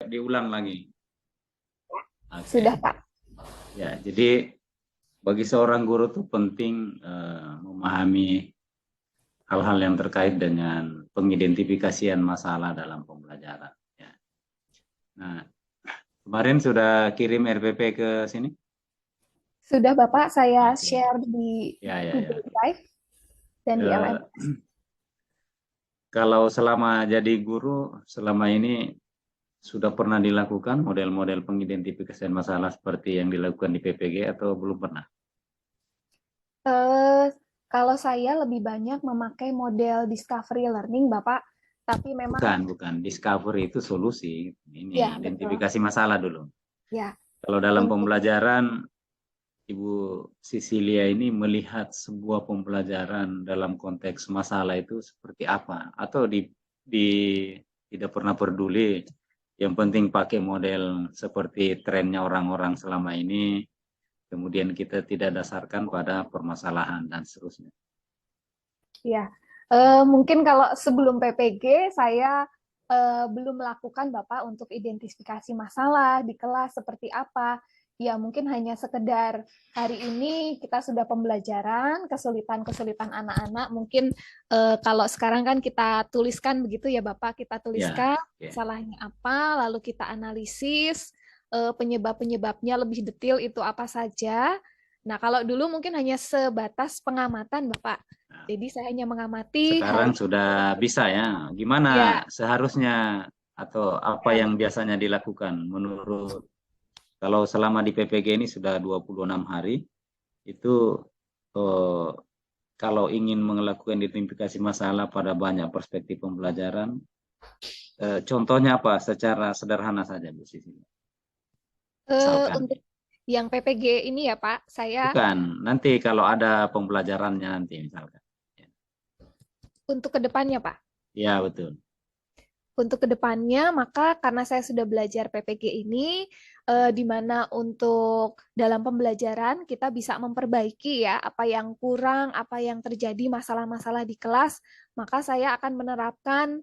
diulang lagi. Oke. Sudah, Pak. Ya, jadi bagi seorang guru itu penting memahami hal-hal yang terkait dengan pengidentifikasian masalah dalam pembelajaran. Ya. Nah, kemarin sudah kirim RPP ke sini? Sudah, Bapak, saya Oke. share di Ya, ya, ya. Google Drive dan di Eh, LMS. Kalau selama jadi guru, selama ini sudah pernah dilakukan model-model pengidentifikasian masalah seperti yang dilakukan di PPG atau belum pernah? Eh, Kalau saya lebih banyak memakai model discovery learning, Bapak, tapi memang Bukan, bukan. Discovery itu solusi. Ini ya betul. identifikasi masalah dulu. Ya, Kalau dalam untuk pembelajaran, Ibu Sisilia ini melihat sebuah pembelajaran dalam konteks masalah itu seperti apa? Atau di tidak pernah peduli, yang penting pakai model seperti trennya orang-orang selama ini, kemudian kita tidak dasarkan pada permasalahan dan seterusnya. ya, mungkin kalau sebelum PPG saya belum melakukan Bapak untuk identifikasi masalah di kelas seperti apa. Ya, mungkin hanya sekedar hari ini kita sudah pembelajaran, kesulitan-kesulitan anak-anak. Mungkin kalau sekarang kan kita tuliskan begitu ya Bapak, kita Ya, tuliskan oke. masalahnya apa, lalu kita analisis penyebab-penyebabnya lebih detail itu apa saja. Nah, kalau dulu mungkin hanya sebatas pengamatan Bapak. Nah, Jadi saya hanya mengamati sekarang hari sudah bisa ya. Gimana ya, seharusnya atau apa ya yang betul. biasanya dilakukan menurut, kalau selama di PPG ini sudah 26 hari, itu eh, kalau ingin melakukan identifikasi masalah pada banyak perspektif pembelajaran, contohnya apa? Secara sederhana saja, Bu Sisi. Misalkan. Untuk yang PPG ini ya Pak, saya Bukan, nanti kalau ada pembelajarannya nanti misalkan. Ya, untuk kedepannya Pak. ya, betul. Untuk kedepannya, maka karena saya sudah belajar PPG ini, di mana untuk dalam pembelajaran kita bisa memperbaiki ya apa yang kurang, apa yang terjadi masalah-masalah di kelas, maka saya akan menerapkan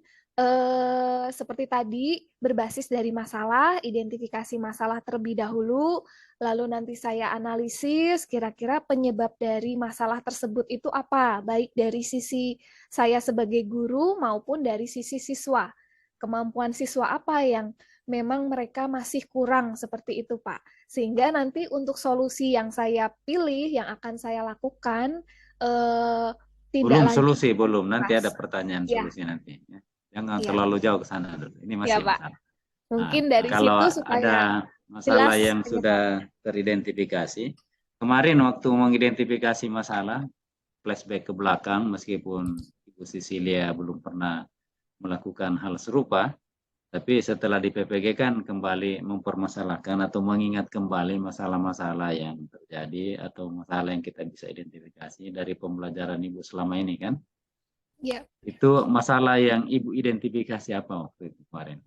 seperti tadi berbasis dari masalah, identifikasi masalah terlebih dahulu, lalu nanti saya analisis kira-kira penyebab dari masalah tersebut itu apa, baik dari sisi saya sebagai guru maupun dari sisi siswa kemampuan siswa apa yang memang mereka masih kurang seperti itu, Pak. Sehingga nanti untuk solusi yang saya pilih, yang akan saya lakukan, eh, tidak Belum lanjut solusi, belum. Nanti kelas. ada pertanyaan Ya, solusi nanti. Ya. Jangan ya, terlalu jauh ke sana dulu. Ini ya, masih Pak. masalah. Nah, Mungkin dari kalau situ ada supaya masalah jelas yang sudah penyebabnya. teridentifikasi, kemarin waktu mengidentifikasi masalah, flashback ke belakang, meskipun Ibu Sisilia belum pernah melakukan hal serupa, tapi setelah di PPG kan kembali mempermasalahkan atau mengingat kembali masalah-masalah yang terjadi atau masalah yang kita bisa identifikasi dari pembelajaran Ibu selama ini kan. Ya, Itu masalah yang Ibu identifikasi apa waktu itu kemarin?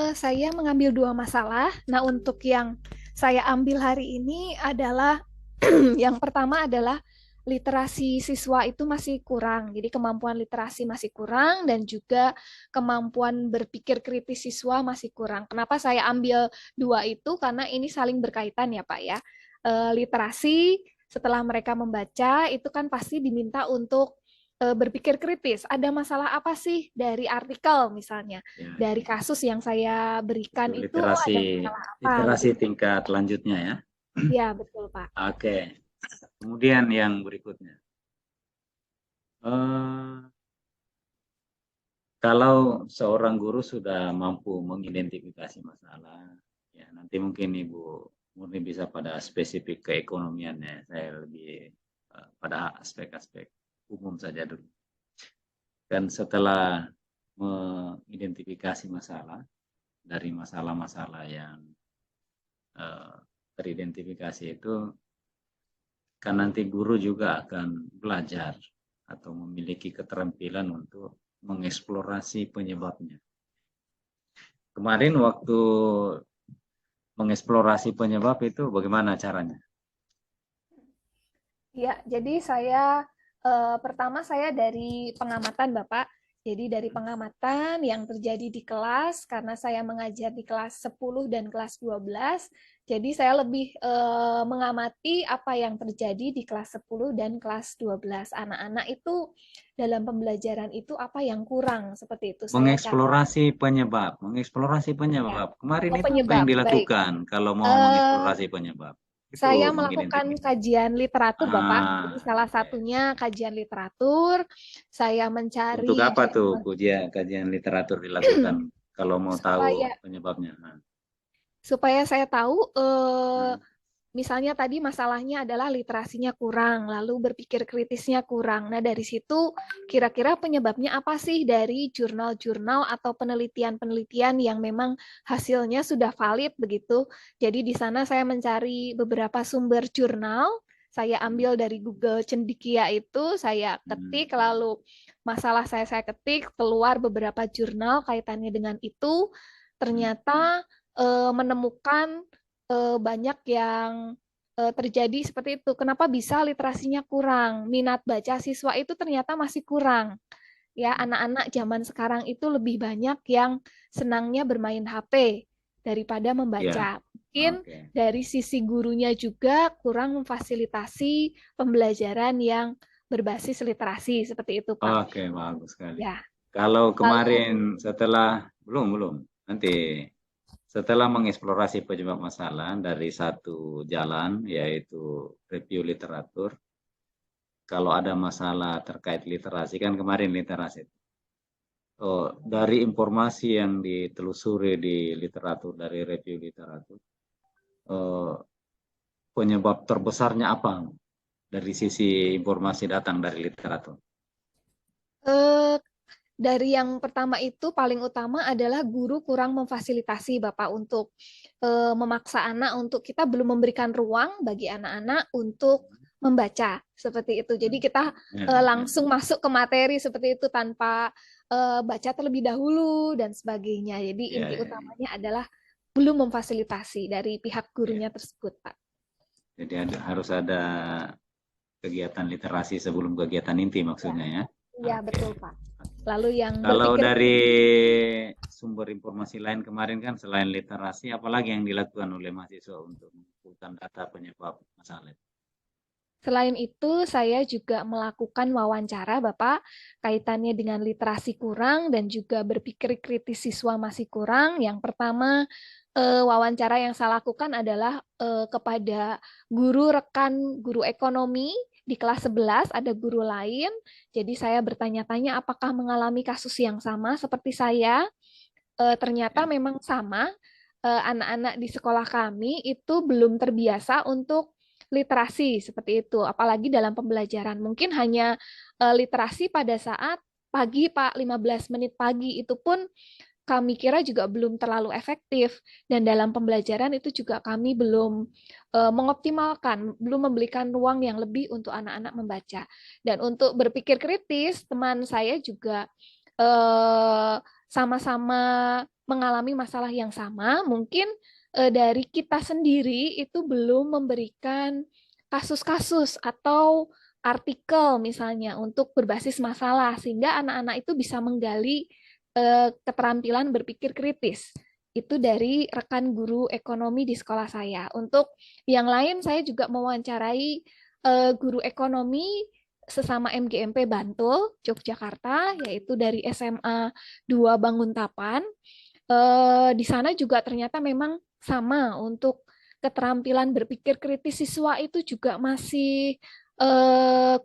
saya mengambil dua masalah. Nah, untuk yang saya ambil hari ini adalah yang pertama adalah literasi siswa itu masih kurang. Jadi kemampuan literasi masih kurang dan juga kemampuan berpikir kritis siswa masih kurang. Kenapa saya ambil dua itu? Karena ini saling berkaitan ya Pak ya. Literasi setelah mereka membaca itu kan pasti diminta untuk berpikir kritis. Ada masalah apa sih dari artikel misalnya, Ya, dari kasus yang saya itu berikan itu literasi ada masalah apa literasi begitu. tingkat lanjutnya ya. Ya, betul Pak. Oke. Kemudian yang berikutnya. Kalau seorang guru sudah mampu mengidentifikasi masalah, ya nanti mungkin Ibu Murni bisa pada spesifik keekonomiannya. Saya lebih pada aspek-aspek umum saja dulu. Dan setelah mengidentifikasi masalah, dari masalah-masalah yang eh, teridentifikasi itu, kan nanti guru juga akan belajar atau memiliki keterampilan untuk mengeksplorasi penyebabnya. Kemarin waktu mengeksplorasi penyebab itu bagaimana caranya? Ya, jadi saya pertama saya dari pengamatan Bapak. Jadi dari pengamatan yang terjadi di kelas, karena saya mengajar di kelas 10 dan kelas 12, jadi saya lebih mengamati apa yang terjadi di kelas 10 dan kelas 12. Anak-anak itu dalam pembelajaran itu apa yang kurang, seperti itu saya catat. Mengeksplorasi Ya. penyebab. Kemarin Oh, itu apa yang penyebab, baik. dilakukan kalau mau Eh, mengeksplorasi penyebab? saya Itu melakukan mengidentifikasi. kajian literatur, Bapak. Jadi salah Ya, ya. satunya kajian literatur, saya Untuk mencari apa tuh kajian literatur dilakukan kalau mau tahu supaya penyebabnya? Nah, supaya saya tahu hmm, misalnya tadi masalahnya adalah literasinya kurang, lalu berpikir kritisnya kurang. Nah, dari situ kira-kira penyebabnya apa sih dari jurnal-jurnal atau penelitian-penelitian yang memang hasilnya sudah valid begitu. Jadi di sana saya mencari beberapa sumber jurnal, saya hmm, ambil dari Google Cendekia itu, saya ketik, hmm, lalu masalah saya ketik, keluar beberapa jurnal kaitannya dengan itu. hmm. Ternyata menemukan banyak yang terjadi seperti itu. Kenapa bisa literasinya kurang? Minat baca siswa itu ternyata masih kurang. Ya, anak-anak zaman sekarang itu lebih banyak yang senangnya bermain HP daripada Ya, membaca. Mungkin oke. dari sisi gurunya juga kurang memfasilitasi pembelajaran yang berbasis literasi seperti itu, Pak. Oke, bagus sekali. Ya, Kalau lalu kemarin belum nanti setelah mengeksplorasi penyebab masalah dari satu jalan yaitu review literatur, kalau ada masalah terkait literasi kan kemarin literasi. Oh, dari informasi yang ditelusuri di literatur dari review literatur, eh, penyebab terbesarnya apa dari sisi informasi datang dari literatur? eh, dari yang pertama itu paling utama adalah guru kurang memfasilitasi Bapak untuk memaksa anak untuk kita belum memberikan ruang bagi anak-anak untuk membaca seperti itu. Jadi kita Ya, ya, langsung masuk ke materi seperti itu tanpa baca terlebih dahulu dan sebagainya. Jadi ya, inti ya, ya. utamanya adalah belum memfasilitasi dari pihak Ya. gurunya tersebut, Pak. Jadi harus ada kegiatan literasi sebelum kegiatan inti Ya, maksudnya ya. iya Oke. betul, Pak. Lalu yang Kalau berpikir dari kritis. sumber informasi lain kemarin kan selain literasi, apalagi yang dilakukan oleh mahasiswa untuk mengumpulkan data penyebab masalah? Selain itu, saya juga melakukan wawancara, Bapak, kaitannya dengan literasi kurang dan juga berpikir kritis siswa masih kurang. Yang pertama, wawancara yang saya lakukan adalah kepada guru rekan guru ekonomi di kelas 11, ada guru lain. Jadi saya bertanya-tanya apakah mengalami kasus yang sama seperti saya. Ternyata Ya. memang sama. Anak-anak di sekolah kami itu belum terbiasa untuk literasi seperti itu, apalagi dalam pembelajaran. Mungkin hanya literasi pada saat pagi, Pak, 15 menit pagi itu pun kami kira juga belum terlalu efektif dan dalam pembelajaran itu juga kami belum mengoptimalkan, belum memberikan ruang yang lebih untuk anak-anak membaca. Dan untuk berpikir kritis, teman saya juga eh, sama-sama mengalami masalah yang sama. Mungkin dari kita sendiri itu belum memberikan kasus-kasus atau artikel misalnya untuk berbasis masalah sehingga anak-anak itu bisa menggali keterampilan berpikir kritis. Itu dari rekan guru ekonomi di sekolah saya. Untuk yang lain, saya juga mewawancarai guru ekonomi sesama MGMP Bantul, Yogyakarta, yaitu dari SMA 2 Banguntapan. Di sana juga ternyata memang sama untuk keterampilan berpikir kritis siswa itu juga masih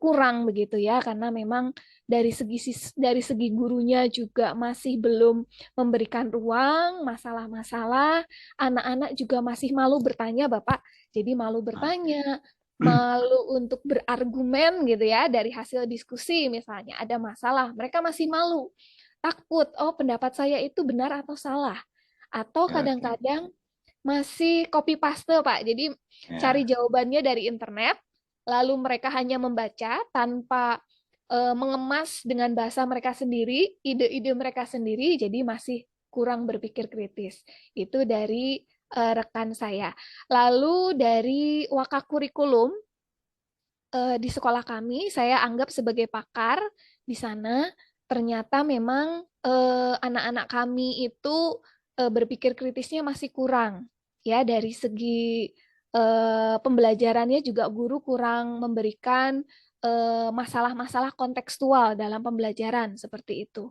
kurang begitu ya, karena memang dari segi gurunya juga masih belum memberikan ruang, masalah-masalah, anak-anak juga masih malu bertanya, Bapak. Jadi malu Oke. bertanya, malu untuk berargumen gitu ya, dari hasil diskusi misalnya ada masalah, mereka masih malu, takut, oh pendapat saya itu benar atau salah. Atau Oke. kadang-kadang masih copy paste, Pak. Jadi cari Ya. jawabannya dari internet, lalu mereka hanya membaca tanpa mengemas dengan bahasa mereka sendiri, ide-ide mereka sendiri, jadi masih kurang berpikir kritis. Itu dari rekan saya. Lalu dari wakakurikulum di sekolah kami, saya anggap sebagai pakar di sana. ternyata memang anak-anak kami itu berpikir kritisnya masih kurang. Ya, dari segi pembelajarannya juga guru kurang memberikan masalah-masalah kontekstual dalam pembelajaran seperti itu.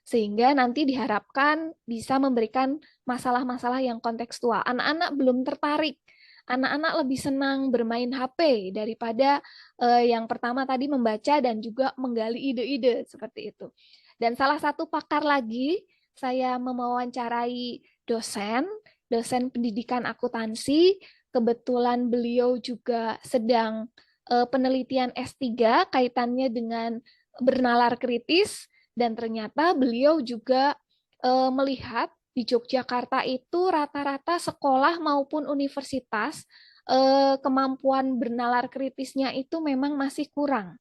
Sehingga nanti diharapkan bisa memberikan masalah-masalah yang kontekstual. Anak-anak belum tertarik. Anak-anak lebih senang bermain HP daripada yang pertama tadi membaca dan juga menggali ide-ide seperti itu. Dan salah satu pakar lagi, saya mewawancarai dosen pendidikan akuntansi. Kebetulan beliau juga sedang penelitian S3 kaitannya dengan bernalar kritis, dan ternyata beliau juga melihat di Yogyakarta itu rata-rata sekolah maupun universitas kemampuan bernalar kritisnya itu memang masih kurang.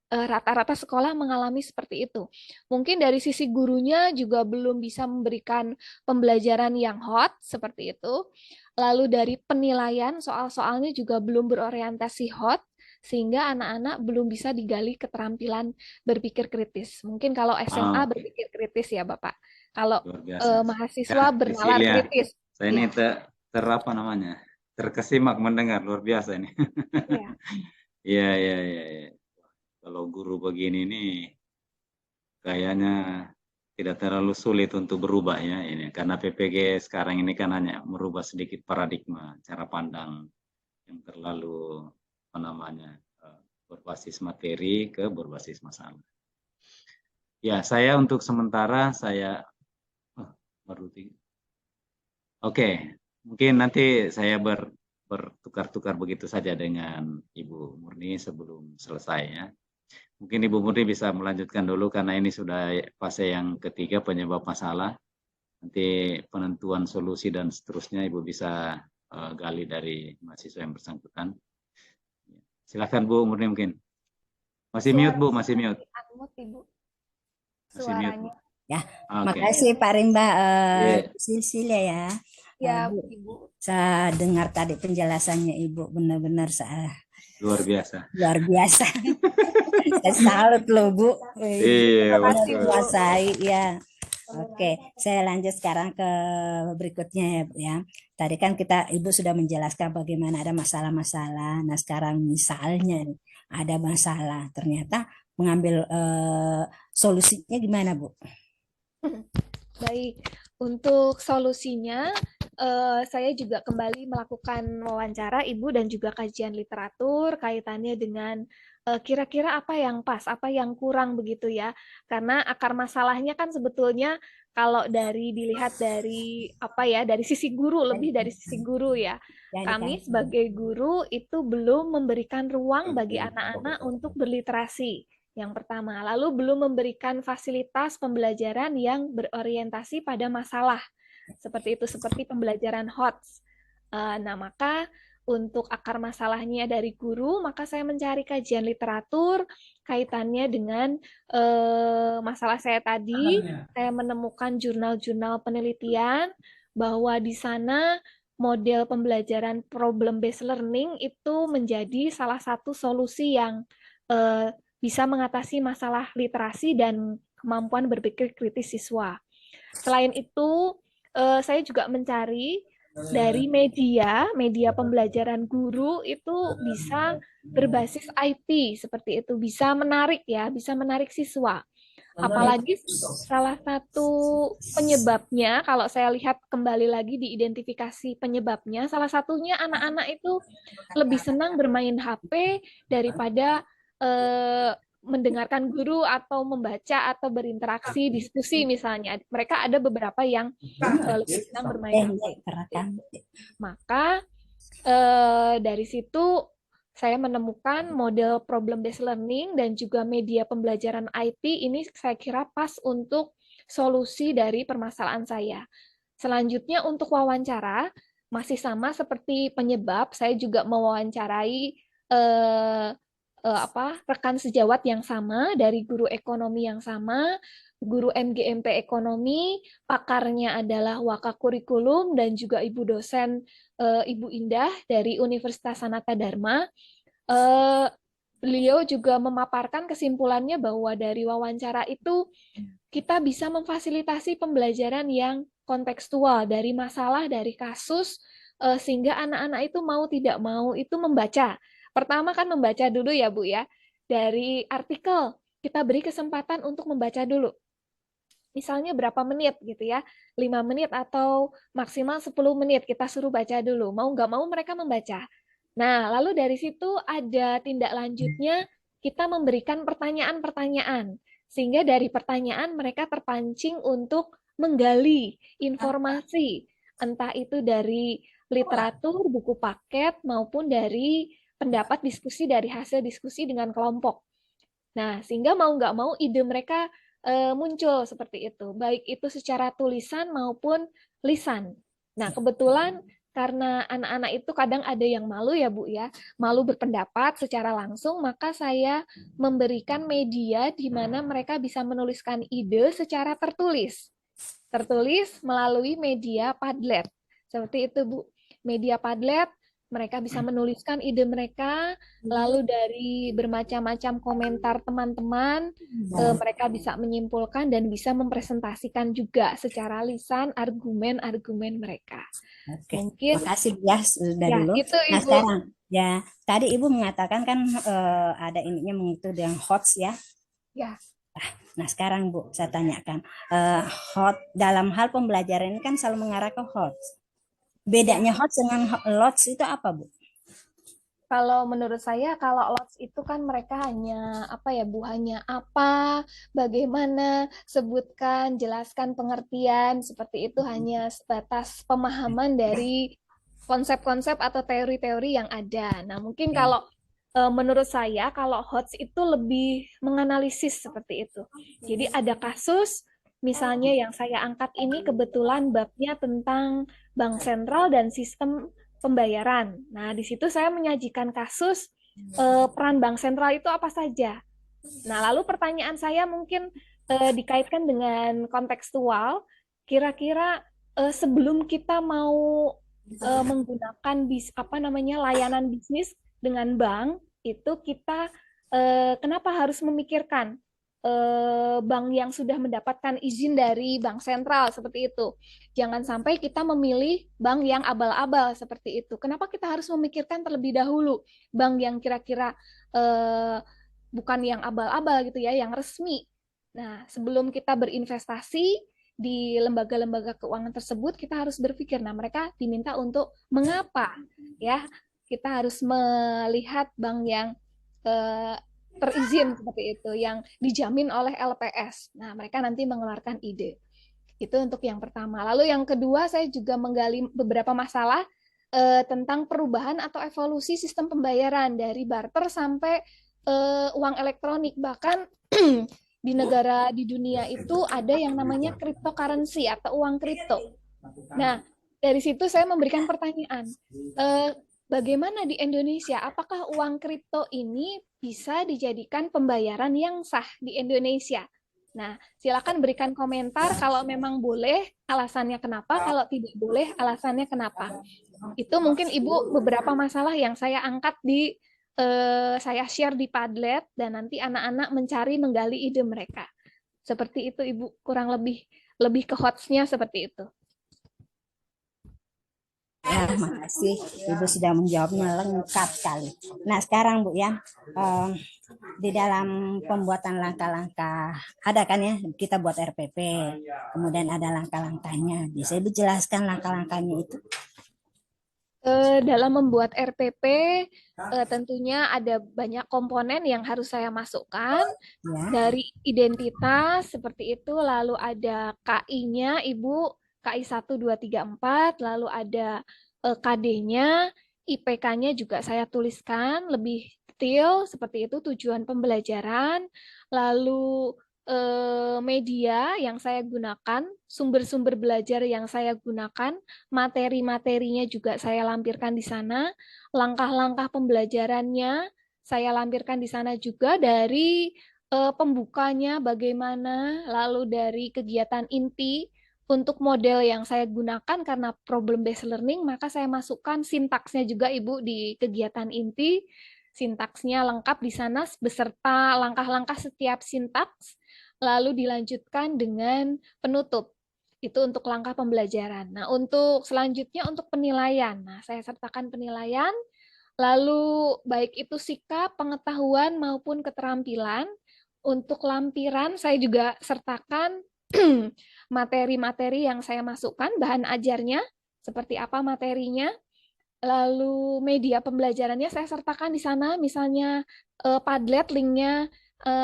Rata-rata sekolah mengalami seperti itu. Mungkin dari sisi gurunya juga belum bisa memberikan pembelajaran yang hot seperti itu. Lalu dari penilaian soal-soalnya juga belum berorientasi hot, sehingga anak-anak belum bisa digali keterampilan berpikir kritis. Mungkin kalau SMA Ah, berpikir kritis ya Bapak. Kalau luar biasa. Ya, mahasiswa bernalar Cecilia, kritis. saya ini Ya, apa namanya? Terkesimak mendengar, luar biasa ini. ya. Iya, iya, iya, iya. Kalau guru begini nih kayaknya tidak terlalu sulit untuk berubah ya ini karena PPG sekarang ini kan hanya merubah sedikit paradigma cara pandang yang terlalu apa namanya berbasis materi ke berbasis masalah. Ya, saya untuk sementara saya oh, baru tiga. Oke, mungkin nanti saya bertukar-tukar begitu saja dengan Ibu Murni sebelum selesai ya. Mungkin Ibu Murni bisa melanjutkan dulu karena ini sudah fase yang ketiga penyebab masalah. Nanti penentuan solusi dan seterusnya Ibu bisa gali dari mahasiswa yang bersangkutan. Silakan Bu Murni mungkin. Masih mute Bu, Suaranya masih mute. unmute, Ibu. Masih mute Bu. Suaranya. Ya, Oke. makasih Pak Rimba, Iya, Silsilia ya. Ya, Bu, Ibu. saya dengar tadi penjelasannya Ibu benar-benar luar biasa. luar biasa. Saya salut loh Bu. Iya, Terima kasih, betul. Bu. Menguasai ya. Oke, saya lanjut sekarang ke berikutnya ya, Bu ya. Tadi kan Ibu sudah menjelaskan bagaimana ada masalah-masalah. Nah, sekarang misalnya nih, ada masalah, ternyata mengambil solusinya gimana, Bu? Baik, untuk solusinya saya juga kembali melakukan wawancara Ibu dan juga kajian literatur kaitannya dengan kira-kira apa yang pas, apa yang kurang begitu ya. Karena akar masalahnya kan sebetulnya kalau dilihat dari apa ya, dari sisi guru, lebih dari sisi guru ya. Kami sebagai guru itu belum memberikan ruang bagi anak-anak untuk berliterasi. Yang pertama, lalu belum memberikan fasilitas pembelajaran yang berorientasi pada masalah. Seperti itu, seperti pembelajaran HOTS. Nah, maka untuk akar masalahnya dari guru, maka saya mencari kajian literatur kaitannya dengan masalah saya tadi. Saya menemukan jurnal-jurnal penelitian bahwa di sana model pembelajaran problem-based learning itu menjadi salah satu solusi yang bisa mengatasi masalah literasi dan kemampuan berpikir kritis siswa. Selain itu, saya juga mencari dari media pembelajaran guru itu bisa berbasis IT seperti itu, bisa menarik ya, bisa menarik siswa. Apalagi salah satu penyebabnya, kalau saya lihat kembali lagi di identifikasi penyebabnya, salah satunya anak-anak itu lebih senang bermain HP daripada mendengarkan guru atau membaca atau berinteraksi diskusi misalnya. Mereka ada beberapa yang lebih senang bermain HP. Maka dari situ saya menemukan model problem based learning dan juga media pembelajaran IT ini saya kira pas untuk solusi dari permasalahan saya. Selanjutnya untuk wawancara masih sama seperti penyebab, saya juga mewawancarai rekan sejawat yang sama dari guru ekonomi yang sama, guru MGMP ekonomi, pakarnya adalah Waka Kurikulum dan juga ibu dosen Ibu Indah dari Universitas Sanata Dharma. beliau juga memaparkan kesimpulannya bahwa dari wawancara itu kita bisa memfasilitasi pembelajaran yang kontekstual dari masalah, dari kasus, sehingga anak-anak itu mau tidak mau itu membaca. Pertama kan membaca dulu ya Bu ya, dari artikel kita beri kesempatan untuk membaca dulu. Misalnya berapa menit gitu ya, 5 menit atau maksimal 10 menit kita suruh baca dulu. Mau nggak mau mereka membaca. Nah, lalu dari situ ada tindak lanjutnya, kita memberikan pertanyaan-pertanyaan. Sehingga dari pertanyaan mereka terpancing untuk menggali informasi. Entah itu dari literatur, buku paket, maupun dari pendapat diskusi dari hasil diskusi dengan kelompok. Nah, sehingga mau nggak mau ide mereka muncul seperti itu, baik itu secara tulisan maupun lisan. Nah, kebetulan karena anak-anak itu kadang ada yang malu ya Bu ya, malu berpendapat secara langsung, maka saya memberikan media di mana mereka bisa menuliskan ide secara tertulis. Tertulis melalui media Padlet. Seperti itu Bu. Media Padlet, mereka bisa menuliskan ide mereka, lalu dari bermacam-macam komentar teman-teman, mereka bisa menyimpulkan dan bisa mempresentasikan juga secara lisan argumen-argumen mereka. Oke, Mungkin makasih ya sudah ya dulu. itu Nah Ibu. sekarang ya tadi Ibu mengatakan kan ada ininya mengikuti dengan HOTS ya. Ya, Nah sekarang Bu saya tanyakan hot dalam hal pembelajaran ini kan selalu mengarah ke HOTS. Bedanya ya. HOTS dengan LOTS itu apa Bu? Kalau menurut saya, kalau LOTS itu kan mereka hanya apa ya Bu, hanya apa, bagaimana, sebutkan, jelaskan pengertian, seperti itu hanya sebatas pemahaman dari konsep-konsep atau teori-teori yang ada. Nah, mungkin Oke. kalau menurut saya, kalau HOTS itu lebih menganalisis seperti itu. Jadi ada kasus, misalnya yang saya angkat ini kebetulan babnya tentang bank sentral dan sistem pembayaran. Nah, di situ saya menyajikan kasus peran bank sentral itu apa saja. Nah, lalu pertanyaan saya mungkin dikaitkan dengan kontekstual. Kira-kira sebelum kita mau menggunakan apa namanya layanan bisnis dengan bank, itu kita kenapa harus memikirkan bank yang sudah mendapatkan izin dari bank sentral seperti itu. Jangan sampai kita memilih bank yang abal-abal seperti itu. Kenapa kita harus memikirkan terlebih dahulu bank yang kira-kira bukan yang abal-abal gitu ya, yang resmi. Nah, sebelum kita berinvestasi di lembaga-lembaga keuangan tersebut, kita harus berpikir, nah mereka diminta untuk mengapa ya, kita harus melihat bank yang terizin seperti itu, yang dijamin oleh LPS. Nah, mereka nanti mengeluarkan ide. Itu untuk yang pertama. Lalu yang kedua, saya juga menggali beberapa masalah tentang perubahan atau evolusi sistem pembayaran dari barter sampai uang elektronik. Bahkan di negara di dunia itu ada yang namanya cryptocurrency atau uang kripto. Nah, dari situ saya memberikan pertanyaan, bagaimana di Indonesia? Apakah uang kripto ini bisa dijadikan pembayaran yang sah di Indonesia? Nah, silakan berikan komentar kalau memang boleh, alasannya kenapa, kalau tidak boleh, alasannya kenapa. Itu mungkin Ibu beberapa masalah yang saya angkat di saya share di Padlet dan nanti anak-anak mencari menggali ide mereka. Seperti itu Ibu, kurang lebih ke hotsnya seperti itu. Ya, makasih Ibu sudah menjawabnya lengkap sekali. Nah sekarang Bu ya, di dalam pembuatan langkah-langkah, ada kan ya kita buat RPP, kemudian ada langkah-langkahnya. Bisa Ibu jelaskan langkah-langkahnya itu? Dalam membuat RPP, tentunya ada banyak komponen yang harus saya masukkan. Ya. Dari identitas seperti itu, lalu ada KI-nya, Ibu, KI 1, 2, 3, 4, lalu ada KD-nya, IPK-nya juga saya tuliskan lebih detail, seperti itu tujuan pembelajaran, lalu media yang saya gunakan, sumber-sumber belajar yang saya gunakan, materi-materinya juga saya lampirkan di sana, langkah-langkah pembelajarannya saya lampirkan di sana juga, dari pembukanya bagaimana, lalu dari kegiatan inti. Untuk model yang saya gunakan karena problem based learning, maka saya masukkan sintaksnya juga Ibu di kegiatan inti. Sintaksnya lengkap di sana beserta langkah-langkah setiap sintaks, lalu dilanjutkan dengan penutup. Itu untuk langkah pembelajaran. Nah, untuk selanjutnya untuk penilaian. Nah, saya sertakan penilaian, lalu baik itu sikap, pengetahuan maupun keterampilan. Untuk lampiran saya juga sertakan materi-materi yang saya masukkan, bahan ajarnya, seperti apa materinya. Lalu media pembelajarannya saya sertakan di sana, misalnya Padlet, linknya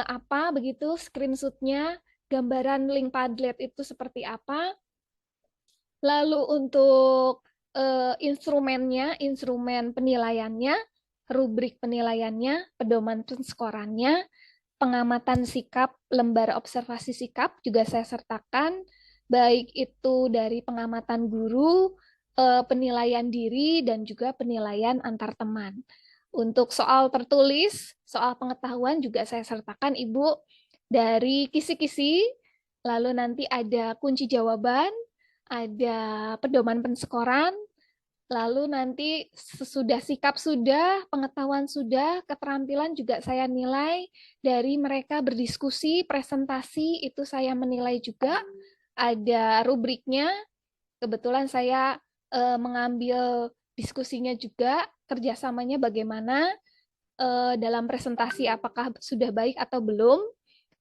apa, begitu, screenshotnya, gambaran link Padlet itu seperti apa. Lalu untuk instrumennya, instrumen penilaiannya, rubrik penilaiannya, pedoman penskorannya, pengamatan sikap, lembar observasi sikap juga saya sertakan, baik itu dari pengamatan guru, penilaian diri, dan juga penilaian antar teman. Untuk soal tertulis, soal pengetahuan juga saya sertakan, Ibu, dari kisi-kisi, lalu nanti ada kunci jawaban, ada pedoman penskoran, lalu nanti sesudah sikap sudah, pengetahuan sudah, keterampilan juga saya nilai, dari mereka berdiskusi, presentasi, itu saya menilai juga, ada rubriknya, kebetulan saya mengambil diskusinya juga, kerjasamanya bagaimana, dalam presentasi apakah sudah baik atau belum,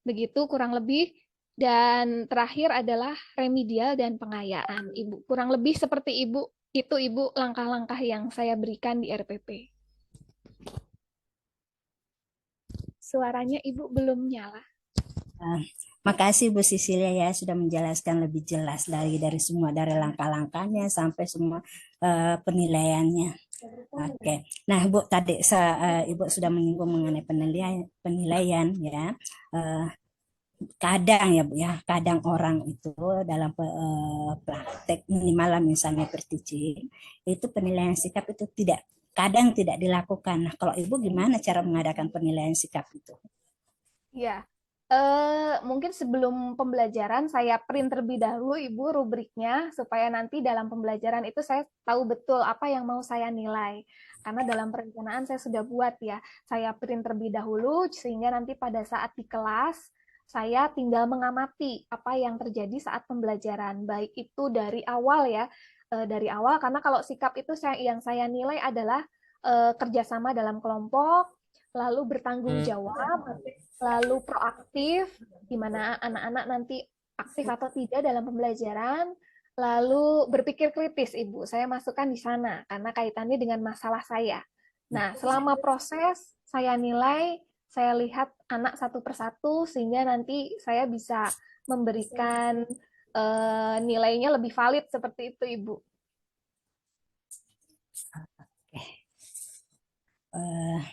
begitu kurang lebih. Dan terakhir adalah remedial dan pengayaan, Ibu. Kurang lebih seperti Ibu, itu Ibu langkah-langkah yang saya berikan di RPP. Suaranya Ibu belum nyala. Makasih Bu Sisilia ya sudah menjelaskan lebih jelas dari semua, dari langkah-langkahnya sampai semua penilaiannya. Oke. Nah, Bu, tadi Ibu sudah menyinggung mengenai penilaian ya. Kadang ya Bu ya, kadang orang itu dalam praktek minimal misalnya per-teaching, itu penilaian sikap itu kadang tidak dilakukan. Nah, kalau Ibu gimana cara mengadakan penilaian sikap itu? Ya, mungkin sebelum pembelajaran saya print terlebih dahulu Ibu rubriknya, supaya nanti dalam pembelajaran itu saya tahu betul apa yang mau saya nilai. Karena dalam perencanaan saya sudah buat ya, saya print terlebih dahulu sehingga nanti pada saat di kelas saya tinggal mengamati apa yang terjadi saat pembelajaran, baik itu dari awal ya, dari awal, karena kalau sikap itu yang saya nilai adalah kerjasama dalam kelompok, lalu bertanggung jawab, lalu proaktif, di mana anak-anak nanti aktif atau tidak dalam pembelajaran, lalu berpikir kritis, Ibu. Saya masukkan di sana, karena kaitannya dengan masalah saya. Nah, selama proses, saya nilai, saya lihat anak satu persatu, sehingga nanti saya bisa memberikan nilainya lebih valid seperti itu, Ibu.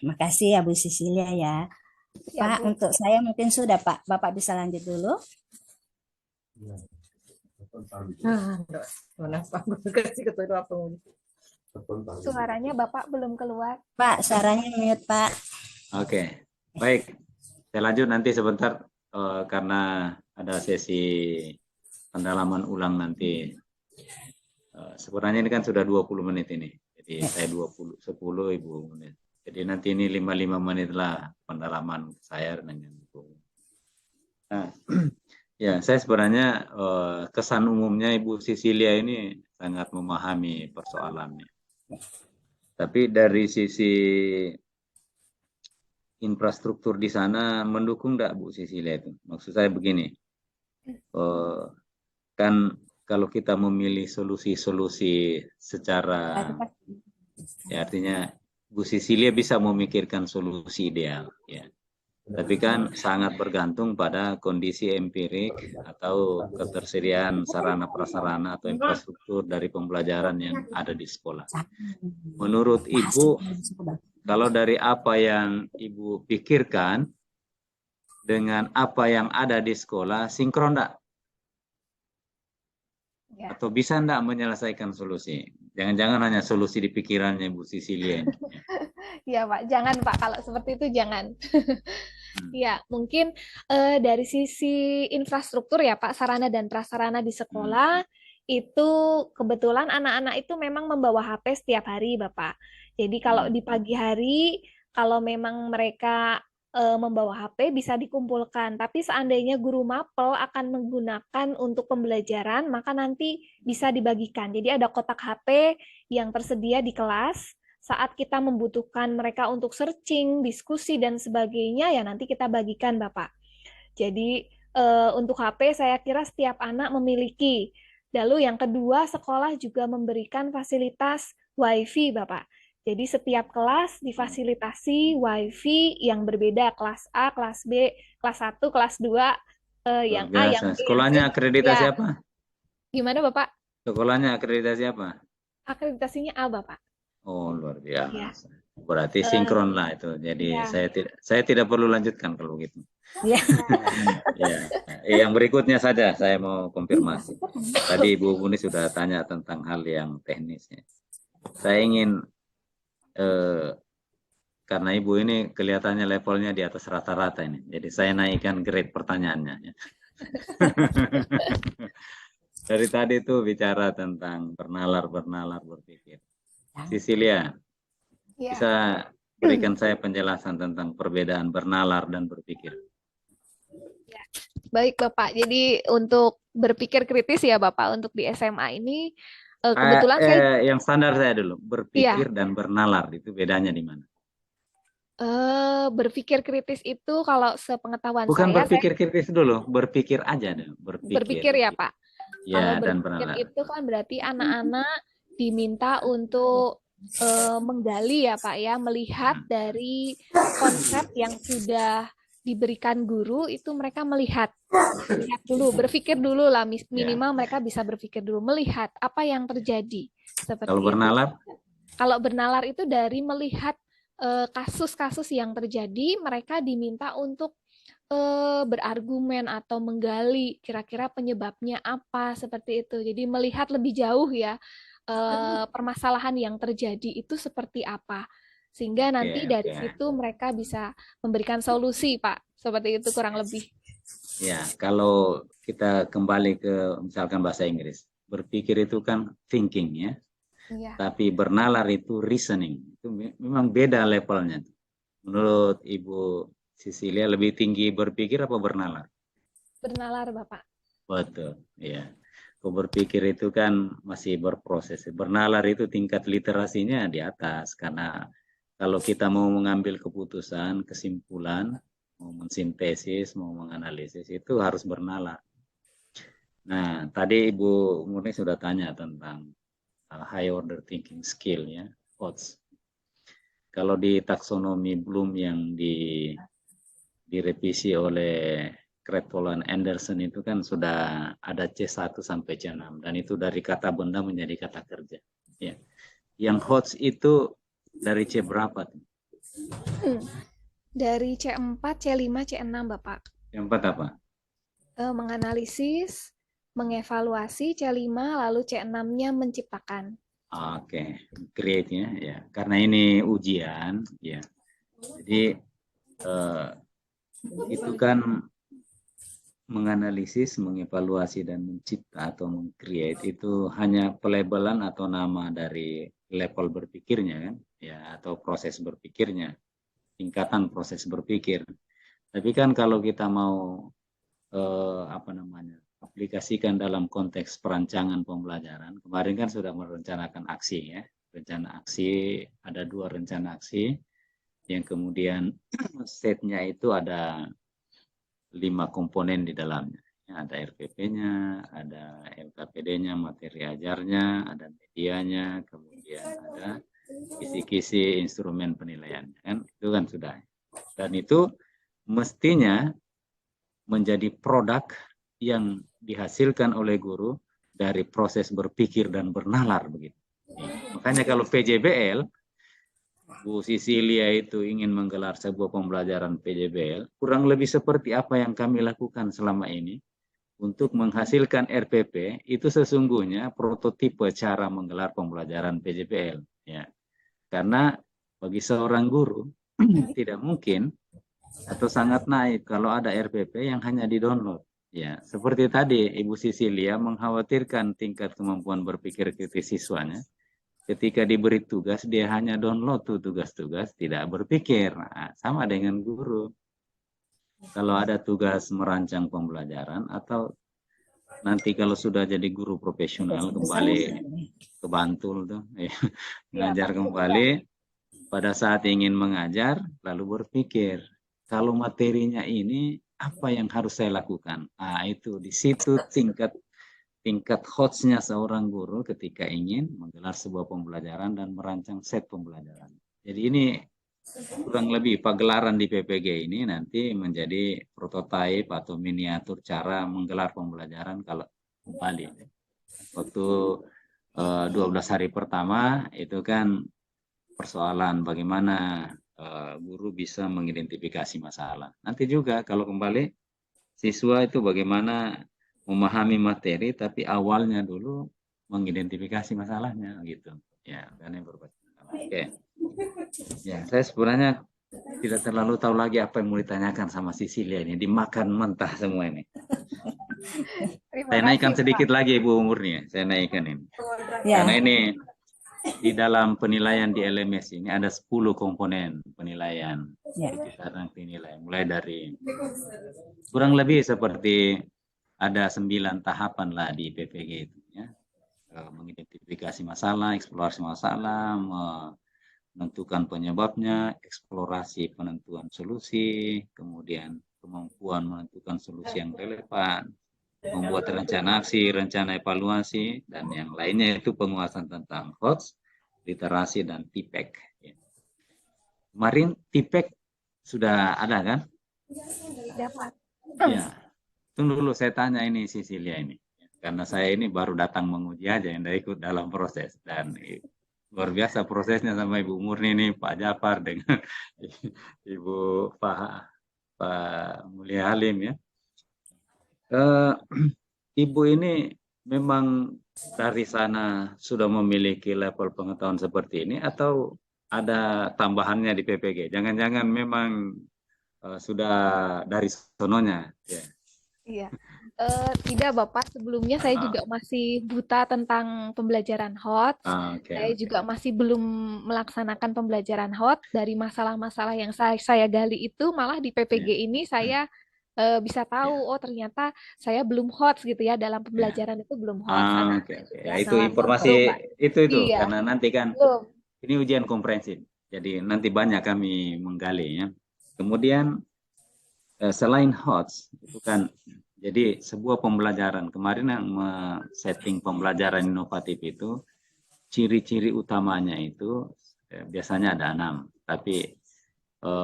Makasih ya Bu Sisilia ya. Ya, Pak, Bu. untuk saya mungkin sudah Pak. Bapak bisa lanjut dulu. Suaranya Bapak belum keluar. Pak, suaranya mute Pak. Oke, baik. Saya lanjut nanti sebentar karena ada sesi pendalaman ulang nanti. Sebenarnya ini kan sudah 20 menit ini. Jadi saya 10 Ibu menit. Jadi nanti ini 5 menit lah pendalaman saya dengan Ibu. Nah, ya saya sebenarnya kesan umumnya Ibu Sisilia ini sangat memahami persoalannya. Tapi dari sisi infrastruktur di sana mendukung enggak Bu Sisilia itu? Maksud saya begini, kan kalau kita memilih solusi-solusi secara, ya artinya Bu Sisilia bisa memikirkan solusi ideal, ya. Tapi kan sangat bergantung pada kondisi empirik atau ketersediaan sarana prasarana atau infrastruktur dari pembelajaran yang ada di sekolah. Menurut Ibu, kalau dari apa yang Ibu pikirkan dengan apa yang ada di sekolah, sinkron enggak? Ya. Atau bisa enggak menyelesaikan solusi? Jangan-jangan hanya solusi di pikirannya Bu Sisilia. Ya Pak, jangan Pak, kalau seperti itu jangan. Ya, mungkin dari sisi infrastruktur ya Pak, sarana dan prasarana di sekolah, itu kebetulan anak-anak itu memang membawa HP setiap hari Bapak. Jadi kalau di pagi hari, kalau memang mereka membawa HP bisa dikumpulkan. Tapi seandainya guru mapel akan menggunakan untuk pembelajaran, maka nanti bisa dibagikan. Jadi ada kotak HP yang tersedia di kelas. Saat kita membutuhkan mereka untuk searching, diskusi, dan sebagainya, ya nanti kita bagikan, Bapak. Jadi untuk HP saya kira setiap anak memiliki. Lalu yang kedua, sekolah juga memberikan fasilitas WiFi, Bapak. Jadi setiap kelas difasilitasi WiFi yang berbeda, kelas A, kelas B, kelas 1, kelas 2, yang A, yang B, yang C. Sekolahnya akreditasi Ya. apa? Gimana, Bapak? Sekolahnya akreditasi apa? Akreditasinya A, Bapak. Oh, luar Ya. biasa. Berarti Eh, sinkron lah itu. Jadi ya. saya tidak perlu lanjutkan kalau begitu. Ya. Ya. Yang berikutnya saja saya mau konfirmasi. Tadi Ibu Buni sudah tanya tentang hal yang teknis. Ya. Saya ingin karena Ibu ini kelihatannya levelnya di atas rata-rata ini. Jadi saya naikkan grade pertanyaannya. Ya. Dari tadi itu bicara tentang bernalar berpikir. Cecilia, Ya. bisa berikan saya penjelasan tentang perbedaan bernalar dan berpikir? Baik, Bapak. Jadi untuk berpikir kritis ya, Bapak, untuk di SMA ini kebetulan saya yang standar saya dulu, berpikir dan bernalar itu bedanya di mana? Berpikir kritis itu kalau sepengetahuan Bukan saya berpikir kritis dulu, berpikir aja deh, berpikir ya, Pak. Ya, Kalau dan berpikir bernalar. itu kan berarti anak-anak diminta untuk menggali ya, Pak ya, melihat dari konsep yang sudah diberikan guru, itu mereka melihat dulu, berpikir dulu lah, minimal mereka bisa berpikir dulu, melihat apa yang terjadi. Seperti Kalau bernalar? Kalau bernalar itu dari melihat kasus-kasus yang terjadi, mereka diminta untuk berargumen atau menggali kira-kira penyebabnya apa, seperti itu. Jadi melihat lebih jauh ya permasalahan yang terjadi itu seperti apa, sehingga nanti dari situ mereka bisa memberikan solusi, Pak. Seperti itu kurang lebih. Ya, kalau kita kembali ke misalkan bahasa Inggris, berpikir itu kan thinking ya. Iya. Tapi bernalar itu reasoning. Itu memang beda levelnya. Menurut Ibu Cecilia lebih tinggi berpikir apa bernalar? Bernalar, Bapak. Betul, ya. Berpikir itu kan masih berproses. Bernalar itu tingkat literasinya di atas. Karena kalau kita mau mengambil keputusan, kesimpulan, mau mensintesis, mau menganalisis, itu harus bernalar. Nah, tadi Ibu Murni sudah tanya tentang high order thinking skill ya, HOTS. Kalau di taksonomi Bloom yang direvisi oleh Cratwell dan Anderson itu kan sudah ada C1 sampai C6 dan itu dari kata benda menjadi kata kerja. Ya. Yang HOTS itu dari C berapa tuh? Dari C4, C5, C6, Bapak. C4 apa? Menganalisis, mengevaluasi, C5, lalu C6-nya menciptakan. Oke, create ya. Karena ini ujian, ya. Jadi itu kan menganalisis, mengevaluasi dan mencipta atau meng-create itu hanya pelabelan atau nama dari level berpikirnya kan, ya, atau proses berpikirnya, tingkatan proses berpikir. Tapi kan kalau kita mau aplikasikan dalam konteks perancangan pembelajaran, kemarin kan sudah merencanakan aksi ya, rencana aksi, ada 2 rencana aksi, yang kemudian setnya itu ada 5 komponen di dalamnya. Ada RPP-nya, ada LKPD-nya, materi ajarnya, ada medianya, kemudian ada kisi-kisi instrumen penilaian. Kan itu kan sudah. Dan itu mestinya menjadi produk yang dihasilkan oleh guru dari proses berpikir dan bernalar begitu. Makanya kalau PJBL, Bu Cecilia itu ingin menggelar sebuah pembelajaran PJBL, kurang lebih seperti apa yang kami lakukan selama ini untuk menghasilkan RPP, itu sesungguhnya prototipe cara menggelar pembelajaran PJBL. Ya. Karena bagi seorang guru tidak mungkin atau sangat naif kalau ada RPP yang hanya di-download. Ya, seperti tadi Ibu Cecilia mengkhawatirkan tingkat kemampuan berpikir kritis siswanya. ketika diberi tugas dia hanya download tuh tugas-tugas, tidak berpikir. Nah, sama dengan guru. Kalau ada tugas merancang pembelajaran atau nanti kalau sudah jadi guru profesional kembali ke Bantul tuh, ya, mengajar kembali, pada saat ingin mengajar lalu berpikir kalau materinya ini apa yang harus saya lakukan. Ah itu di situ tingkat hotsnya seorang guru ketika ingin menggelar sebuah pembelajaran dan merancang set pembelajaran. Jadi ini kurang lebih pagelaran di PPG ini nanti menjadi prototipe atau miniatur cara menggelar pembelajaran kalau kembali. Waktu 12 hari pertama itu kan persoalan bagaimana guru bisa mengidentifikasi masalah. Nanti juga kalau kembali siswa itu bagaimana memahami materi tapi awalnya dulu mengidentifikasi masalahnya gitu. Ya, dan yang berbuat. Oke. Ya, saya sebenarnya tidak terlalu tahu lagi apa yang mau ditanyakan sama Sisilia ini. Dimakan mentah semua ini. Saya naikkan sedikit lagi Ibu umurnya. Saya naikkan ini. Ya. Karena ini di dalam penilaian di LMS ini ada 10 komponen penilaian. Ya. Kita nanti nilai. Mulai dari kurang lebih seperti ada 9 tahapan lah di PPG itu. Ya. Mengidentifikasi masalah, eksplorasi masalah, menentukan penyebabnya, eksplorasi penentuan solusi, kemudian kemampuan menentukan solusi yang relevan, membuat rencana aksi, rencana evaluasi, dan yang lainnya itu penguasaan tentang HOTS, literasi, dan TPEC. Kemarin TPEC sudah ada kan? Dapat. Ya, tunggu dulu saya tanya ini Sisilia ini. Karena saya ini baru datang menguji aja, yang tidak ikut dalam proses. Dan luar biasa prosesnya sama Ibu Murni nih, Pak Jafar dengan Ibu Pak Mulia Halim ya. Ibu ini memang dari sana sudah memiliki level pengetahuan seperti ini atau ada tambahannya di PPG? Jangan-jangan memang sudah dari sononya. Ya. Iya. Tidak Bapak, sebelumnya saya juga masih buta tentang pembelajaran HOT. Saya juga masih belum melaksanakan pembelajaran HOT. Dari masalah-masalah yang saya gali itu malah di PPG ini saya bisa tahu, oh ternyata saya belum HOT gitu ya, dalam pembelajaran itu belum HOT. Ya, itu informasi itu Iya. karena nanti kan Belum. ini ujian komprehensif. Jadi nanti banyak kami menggali ya. Kemudian selain HOTS itu kan jadi sebuah pembelajaran kemarin yang setting pembelajaran inovatif itu ciri-ciri utamanya itu biasanya ada 6, tapi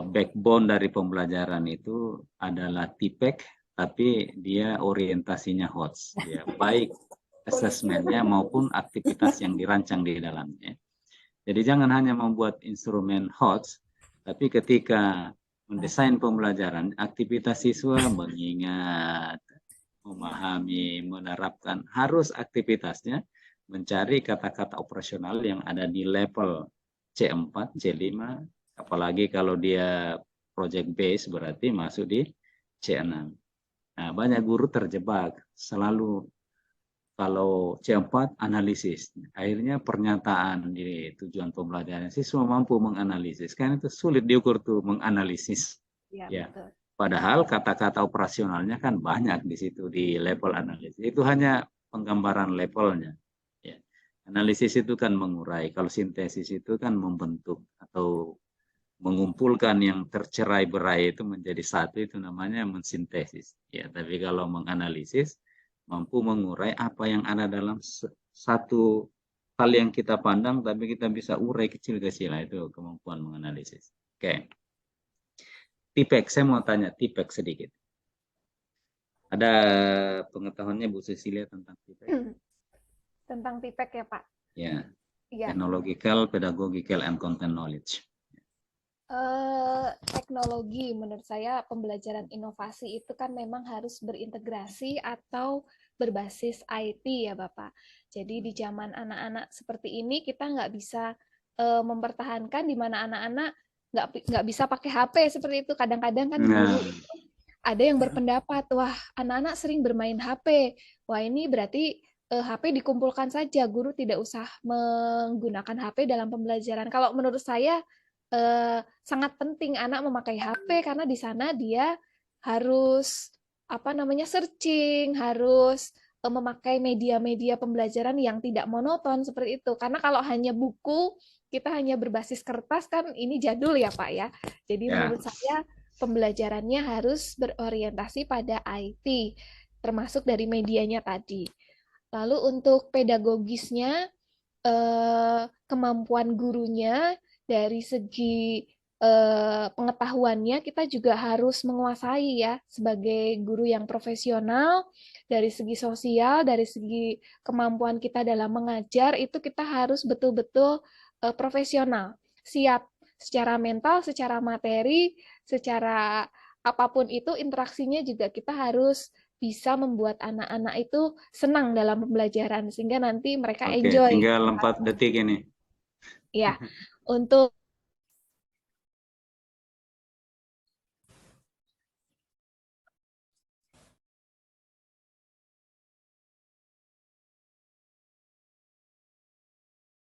backbone dari pembelajaran itu adalah TPEC, tapi dia orientasinya HOTS, ya, baik asesmennya maupun aktivitas yang dirancang di dalamnya. Jadi jangan hanya membuat instrumen HOTS, tapi ketika mendesain pembelajaran, aktivitas siswa mengingat, memahami, menerapkan, harus aktivitasnya mencari kata-kata operasional yang ada di level C4, C5, apalagi kalau dia project base berarti masuk di C6. Nah, banyak guru terjebak, selalu kalau C4 analisis. Akhirnya pernyataan di tujuan pembelajaran siswa mampu menganalisis. Kan itu sulit diukur tuh menganalisis. Ya. Betul. Padahal kata-kata operasionalnya kan banyak di situ di level analisis. Itu hanya penggambaran levelnya. Ya. Analisis itu kan mengurai. Kalau sintesis itu kan membentuk atau mengumpulkan yang tercerai-berai itu menjadi satu, itu namanya mensintesis. Ya, tapi kalau menganalisis mampu mengurai apa yang ada dalam satu hal yang kita pandang, tapi kita bisa urai kecil-kecil. Itu kemampuan menganalisis. Oke. TPEC, saya mau tanya TPEC sedikit. Ada pengetahuannya Bu Cecilia tentang TPEC? Tentang TPEC ya Pak? Ya. Ya. Technological, Pedagogical, and Content Knowledge. Teknologi menurut saya pembelajaran inovasi itu kan memang harus berintegrasi atau berbasis IT ya Bapak. Jadi di zaman anak-anak seperti ini kita nggak bisa mempertahankan di mana anak-anak nggak bisa pakai HP seperti itu. Kadang-kadang kan guru itu ada yang berpendapat, wah anak-anak sering bermain HP, wah ini berarti HP dikumpulkan saja, guru tidak usah menggunakan HP dalam pembelajaran. Kalau menurut saya sangat penting anak memakai HP karena di sana dia harus apa namanya searching, harus memakai media-media pembelajaran yang tidak monoton seperti itu. Karena kalau hanya buku, kita hanya berbasis kertas kan ini jadul ya Pak ya. Jadi Ya, menurut saya pembelajarannya harus berorientasi pada IT, termasuk dari medianya tadi. Lalu untuk pedagogisnya, kemampuan gurunya dari segi pengetahuannya kita juga harus menguasai ya sebagai guru yang profesional dari segi sosial, dari segi kemampuan kita dalam mengajar itu kita harus betul-betul profesional, siap secara mental, secara materi, secara apapun itu interaksinya juga kita harus bisa membuat anak-anak itu senang dalam pembelajaran sehingga nanti mereka oke. enjoy. Tinggal 4 detik ini. Ya, untuk